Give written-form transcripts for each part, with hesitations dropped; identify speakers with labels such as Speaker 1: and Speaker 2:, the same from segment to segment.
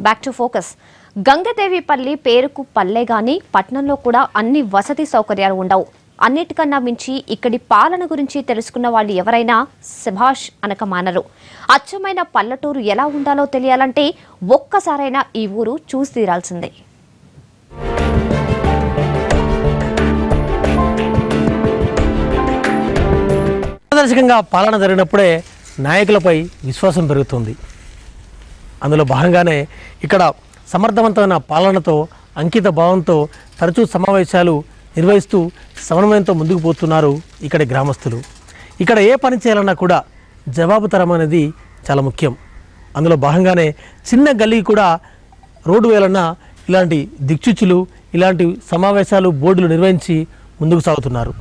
Speaker 1: Back to focus. Gangadevipalli పేరుకు పల్లె గాని పట్నంలో కూడా అన్ని వసతి సౌకర్యాలు ఉండవు. అన్నిటికన్నా మించి ఇక్కడి పాలన గురించి తెలుసుకున్న వాళ్ళు ఎవరైనా శభాష్ అనక మానరు. అచ్చమైన పల్లెటూరు ఎలా ఉండాలో తెలియాలంటే ఒక్కసారైనా ఈ ఊరు చూసి తీరాల్సిందే.
Speaker 2: పారదర్శకంగా పాలన జరిగినప్పుడే నాయకులపై విశ్వాసం పెరుగుతుంది. అందులో భాగంగానే ఇక్కడ సమర్థవంతమైన పాలనతో అంకిత భావంతో తరచూ సమావేశాలు నిర్వహిస్తూ సమన్వయంతో ముందుకు పోతున్నారు ఇక్కడి గ్రామస్తులు. ఇక్కడ ఏ పని చేయాలన్నా కూడా జవాబుతరం అనేది చాలా ముఖ్యం. అందులో భాగంగానే చిన్న గల్లీ కూడా రోడ్డు వేయాలన్నా ఇలాంటి దిక్చుచులు ఇలాంటి సమావేశాలు బోర్డులు నిర్వహించి ముందుకు సాగుతున్నారు.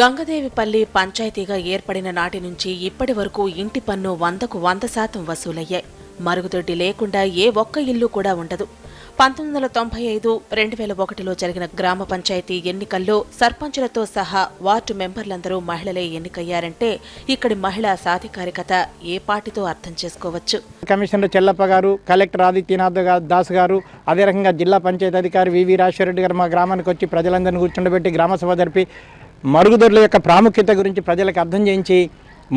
Speaker 3: గంగదేవిపల్లి పంచాయతీగా ఏర్పడిన నాటి నుంచి ఇప్పటి వరకు ఇంటి పన్ను 100కు 100% వసూలయ్యాయి. మరుగుదొడ్డి లేకుండా ఏ ఒక్క ఇల్లు కూడా ఉండదు. 1995, 2001లో జరిగిన గ్రామ పంచాయతీ ఎన్నికల్లో సర్పంచులతో సహా వార్డు మెంబర్లందరూ మహిళలే ఎన్నికయ్యారంటే ఇక్కడి మహిళా సాధికారికత ఏ పాటితో అర్థం చేసుకోవచ్చు.
Speaker 4: కమిషనర్ చెల్లప్ప గారు, కలెక్టర్ ఆదిత్యనాథ్ దాస్ గారు, అదే రకంగా జిల్లా పంచాయతీ అధికారి వివి రాజశేఖరరెడ్డి గారు మా గ్రామానికి వచ్చి ప్రజలందరినీ కూర్చుండబెట్టి గ్రామ సభ జరిపి మరుగుదొడ్ల యొక్క ప్రాముఖ్యత గురించి ప్రజలకు అర్థం చేయించి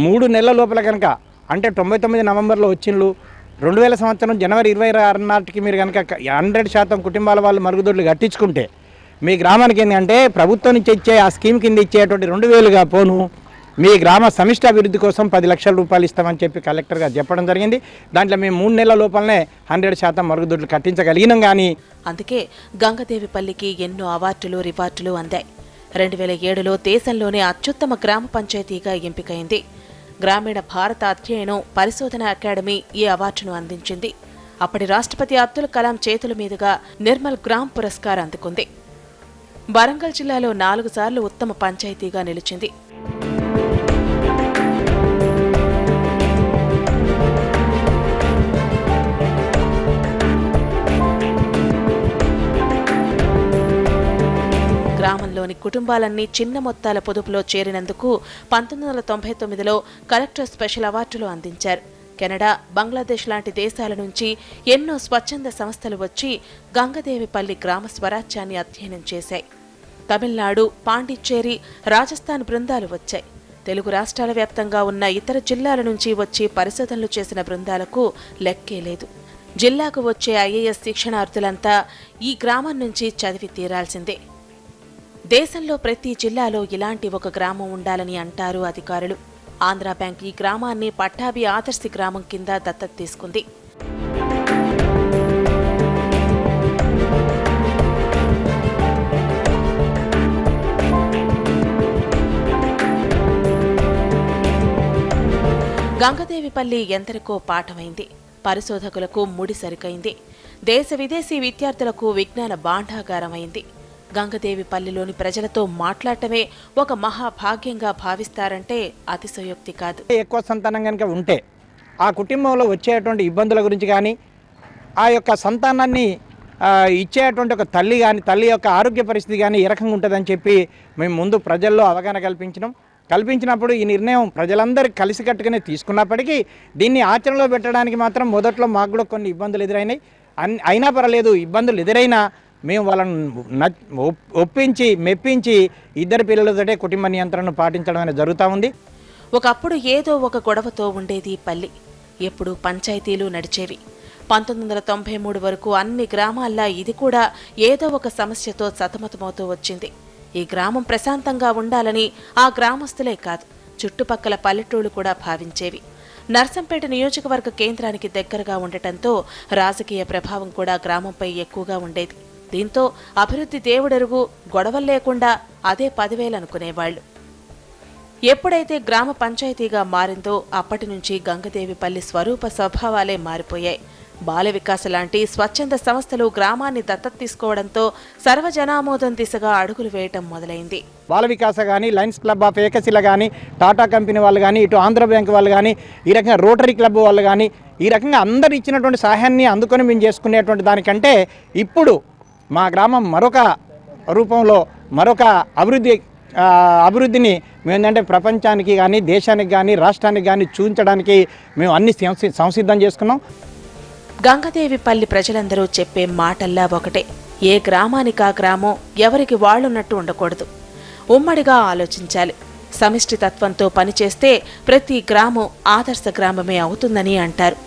Speaker 4: 3 నెలల లోపల కనుక అంటే 99 నవంబర్లో వచ్చిండ్లు 2000 సంవత్సరం జనవరి 26 నాటికి మీరు కనుక 100% కుటుంబాల వాళ్ళు మరుగుదొడ్లు కట్టించుకుంటే మీ గ్రామానికి ఏంటంటే ప్రభుత్వం నుంచి ఇచ్చే ఆ స్కీమ్ కింద ఇచ్చేటువంటి 2000గా పోను మీ గ్రామ సమిష్టి అభివృద్ధి కోసం 10 లక్షల రూపాయలు ఇస్తామని చెప్పి కలెక్టర్ గారు చెప్పడం జరిగింది. దాంట్లో మేము 3 నెలల లోపలనే 100% మరుగుదొడ్లు కట్టించగలిగినాం. కానీ
Speaker 3: అందుకే గంగదేవిపల్లికి ఎన్నో అవార్డులు రివార్డులు అందాయి. 2007లో దేశంలోనే అత్యుత్తమ గ్రామ పంచాయతీగా ఎంపికైంది. గ్రామీణ భారత అధ్యయనం పరిశోధన అకాడమీ ఈ అవార్డును అందించింది. అప్పటి రాష్ట్రపతి అబ్దుల్ కలాం చేతుల మీదుగా నిర్మల్ గ్రామ్ పురస్కార్ అందుకుంది. వరంగల్ జిల్లాలో 4 సార్లు ఉత్తమ పంచాయతీగా నిలిచింది. గ్రామంలోని కుటుంబాలన్నీ చిన్న మొత్తాల పొదుపులో చేరినందుకు 1999లో కలెక్టర్ స్పెషల్ అవార్డులు అందించారు. కెనడా, బంగ్లాదేశ్ లాంటి దేశాల నుంచి ఎన్నో స్వచ్ఛంద సంస్థలు వచ్చి గంగదేవిపల్లి గ్రామ స్వరాజ్యాన్ని అధ్యయనం చేశాయి. తమిళనాడు, పాండిచ్చేరి, రాజస్థాన్ బృందాలు వచ్చాయి. తెలుగు రాష్ట్రాల వ్యాప్తంగా ఉన్న ఇతర జిల్లాల నుంచి వచ్చి పరిశోధనలు చేసిన బృందాలకు లెక్కే లేదు. జిల్లాకు వచ్చే ఐఏఎస్ శిక్షణార్థులంతా ఈ గ్రామం నుంచి చదివి తీరాల్సిందే. దేశంలో ప్రతి జిల్లాలో ఇలాంటి ఒక గ్రామం ఉండాలని అంటారు అధికారులు. ఆంధ్ర బ్యాంక్ ఈ గ్రామాన్ని పట్టాభి ఆదర్శి గ్రామం కింద దత్తత తీసుకుంది. గంగదేవిపల్లి ఎందరికో పాఠమైంది. పరిశోధకులకు ముడి సరికైంది. దేశ విదేశీ విద్యార్థులకు విజ్ఞాన భాండాగారమైంది. గంగదేవిపల్లిలోని ప్రజలతో మాట్లాడటమే ఒక మహాభాగ్యంగా భావిస్తారంటే అతిశయోక్తి కాదు.
Speaker 4: ఎక్కువ సంతానం కనుక ఉంటే ఆ కుటుంబంలో వచ్చేటువంటి ఇబ్బందుల గురించి కానీ ఆ యొక్క సంతానాన్ని ఇచ్చేటువంటి ఒక తల్లి కానీ తల్లి యొక్క ఆరోగ్య పరిస్థితి కానీ ఏ రకంగా ఉంటుందని చెప్పి మేము ముందు ప్రజల్లో అవగాహన కల్పించినప్పుడు ఈ నిర్ణయం ప్రజలందరూ కలిసికట్టుగానే తీసుకున్నప్పటికీ దీన్ని ఆచరణలో పెట్టడానికి మాత్రం మొదట్లో మాకు కూడా కొన్ని ఇబ్బందులు ఎదురైనాయి. అయినా పర్వాలేదు, ఇబ్బందులు ఎదురైనా మేము వాళ్ళని ఒప్పించి మెప్పించి 2 పిల్లలతోటే కుటుంబ నియంత్రణను పాటించడం అనేది జరుగుతూ ఉంది.
Speaker 3: ఒకప్పుడు ఏదో ఒక గొడవతో ఉండేది పల్లి. ఎప్పుడు పంచాయతీలు నడిచేవి. 1993 వరకు అన్ని గ్రామాల్లో ఇది కూడా ఏదో ఒక సమస్యతో సతమతమవుతూ వచ్చింది. ఈ గ్రామం ప్రశాంతంగా ఉండాలని ఆ గ్రామస్తులే కాదు చుట్టుపక్కల పల్లెటూళ్లు కూడా భావించేవి. నర్సంపేట నియోజకవర్గ కేంద్రానికి దగ్గరగా ఉండటంతో రాజకీయ ప్రభావం కూడా గ్రామంపై ఎక్కువగా ఉండేది. దీంతో అభివృద్ధి దేవుడెరుగు, గొడవలు లేకుండా అదే 10,000 అనుకునేవాళ్లు. ఎప్పుడైతే గ్రామ పంచాయతీగా మారిందో అప్పటి నుంచి గంగదేవిపల్లి స్వరూప స్వభావాలే మారిపోయాయి. బాల వికాస లాంటి స్వచ్ఛంద సంస్థలు గ్రామాన్ని దత్తత తీసుకోవడంతో సర్వజనామోదం దిశగా అడుగులు వేయటం మొదలైంది.
Speaker 4: బాల వికాస కానీ, లయన్స్ క్లబ్ ఆఫ్ ఏకశిల కానీ, టాటా కంపెనీ వాళ్ళు కానీ, ఇటు ఆంధ్ర బ్యాంక్ వాళ్ళు కానీ, ఈ రకంగా రోటరీ క్లబ్ వాళ్ళు కానీ, ఈ రకంగా అందరు ఇచ్చినటువంటి సహాయాన్ని అందుకొని మేము చేసుకునేటువంటి దానికంటే ఇప్పుడు మా గ్రామం మరొక రూపంలో మరొక అభివృద్ధి అభివృద్ధిని మేము ఏంటంటే ప్రపంచానికి కానీ దేశానికి కానీ రాష్ట్రానికి కానీ చూపించడానికి మేము అన్ని సంసిద్ధం చేసుకున్నాం.
Speaker 3: గంగదేవిపల్లి ప్రజలందరూ చెప్పే మాటల్లా ఒకటే, ఏ గ్రామానికి ఆ గ్రామం ఎవరికి వాళ్ళున్నట్టు ఉండకూడదు, ఉమ్మడిగా ఆలోచించాలి. సమిష్టి తత్వంతో పనిచేస్తే ప్రతి గ్రామం ఆదర్శ గ్రామమే అవుతుందని అంటారు.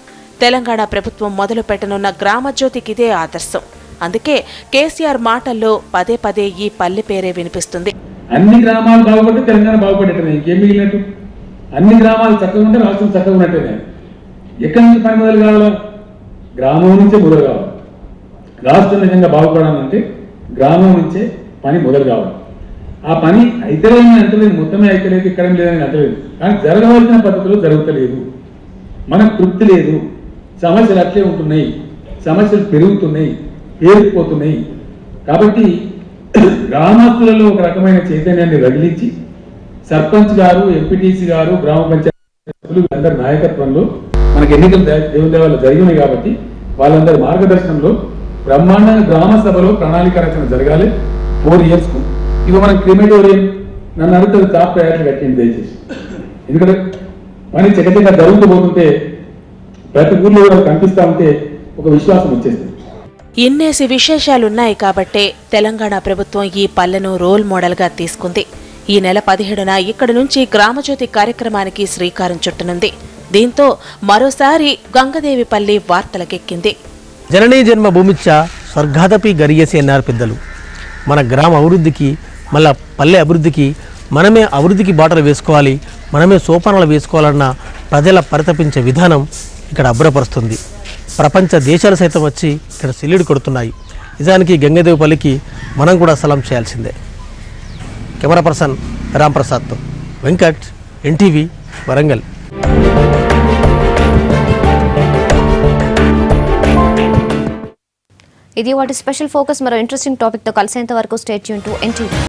Speaker 3: తెలంగాణ ప్రభుత్వం మొదలు పెట్టనున్న గ్రామజ్యోతికి ఇదే ఆదర్శం. అందుకే కేసీఆర్ మాటల్లో పదే పదే ఈ పల్లె పేరే వినిపిస్తుంది.
Speaker 5: అన్ని గ్రామాలు బాగుపడితే తెలంగాణ బాగుపడేటమే, ఇంకేం మిగిలినట్టు. అన్ని గ్రామాలు చక్కగా ఉంటే రాష్ట్రం చక్కగా ఉన్నట్టేనే. ఎక్కడి నుంచి పని మొదలు కావాలా? గ్రామం నుంచే మొదలు కావాలి. రాష్ట్రం నిజంగా బాగుపడాలంటే గ్రామం నుంచే పని మొదలు కావాలి. ఆ పని అయితేనే అంటలేదు, మొత్తమే అయితలేదు, ఇక్కడ లేదని అంటలేదు, కానీ జరగవలసిన పద్ధతిలో జరుగుతలేదు. మనకు తృప్తి లేదు, సమస్యలు అట్లే ఉంటున్నాయి, సమస్యలు పెరుగుతున్నాయి, పేరుకుపోతున్నాయి. కాబట్టి గ్రామస్తులలో ఒక రకమైన చైతన్యాన్ని రగిలించి సర్పంచ్ గారు, ఎంపీటీసీ గారు, గ్రామ పంచాయతీ అందరి నాయకత్వంలో మనకు ఎన్నికలు దేవుని దేవాలు జరిగినాయి. కాబట్టి వాళ్ళందరి మార్గదర్శనంలో బ్రహ్మాండంగా గ్రామ సభలో ప్రణాళిక రచన జరగాలి. 4 years ఇక మనం క్రిమేటోరియం నన్ను అడుగుతుంది టాప్ ప్రయారిటీ కట్టింది దయచేసి. ఎందుకంటే పని చక్కగా జరుగుతూ పోతుంటే ప్రతి ఊర్లో కూడా కనిపిస్తూ ఉంటే ఒక విశ్వాసం వచ్చేస్తుంది.
Speaker 3: ఇన్నేసి విశేషాలున్నాయి కాబట్టే తెలంగాణ ప్రభుత్వం ఈ పల్లెను రోల్ మోడల్గా తీసుకుంది. ఈ నెల 17న ఇక్కడి నుంచి గ్రామజ్యోతి కార్యక్రమానికి శ్రీకారం చుట్టనుంది. దీంతో మరోసారి గంగదేవిపల్లి వార్తలకెక్కింది.
Speaker 2: జననీ జన్మ భూమిచ్చ స్వర్గాదపి గరియసి అన్నారు పెద్దలు. మన గ్రామ అభివృద్ధికి, మళ్ళా పల్లె అభివృద్ధికి మనమే అభివృద్ధికి బాటలు వేసుకోవాలి, మనమే సోపానాలు వేసుకోవాలన్న ప్రజల పరితపించే విధానం ఇక్కడ అబ్బురపరుస్తుంది. ప్రపంచ దేశాలు సైతం వచ్చి ఇక్కడ సిల్లిడి కొడుతున్నాయి. నిజానికి గంగదేవిపల్లికి మనం కూడా సలాం చేయాల్సిందే. కెమెరా పర్సన్ రాంప్రసాద్తో వెంకట్, ఎన్టీవీ, వరంగల్.
Speaker 1: ఇది వాటి స్పెషల్ ఫోకస్. మరో ఇంట్రెస్టింగ్ టాపిక్తో కలిసేంత వరకు స్టే ట్యూన్ టు ఎన్టీవీ.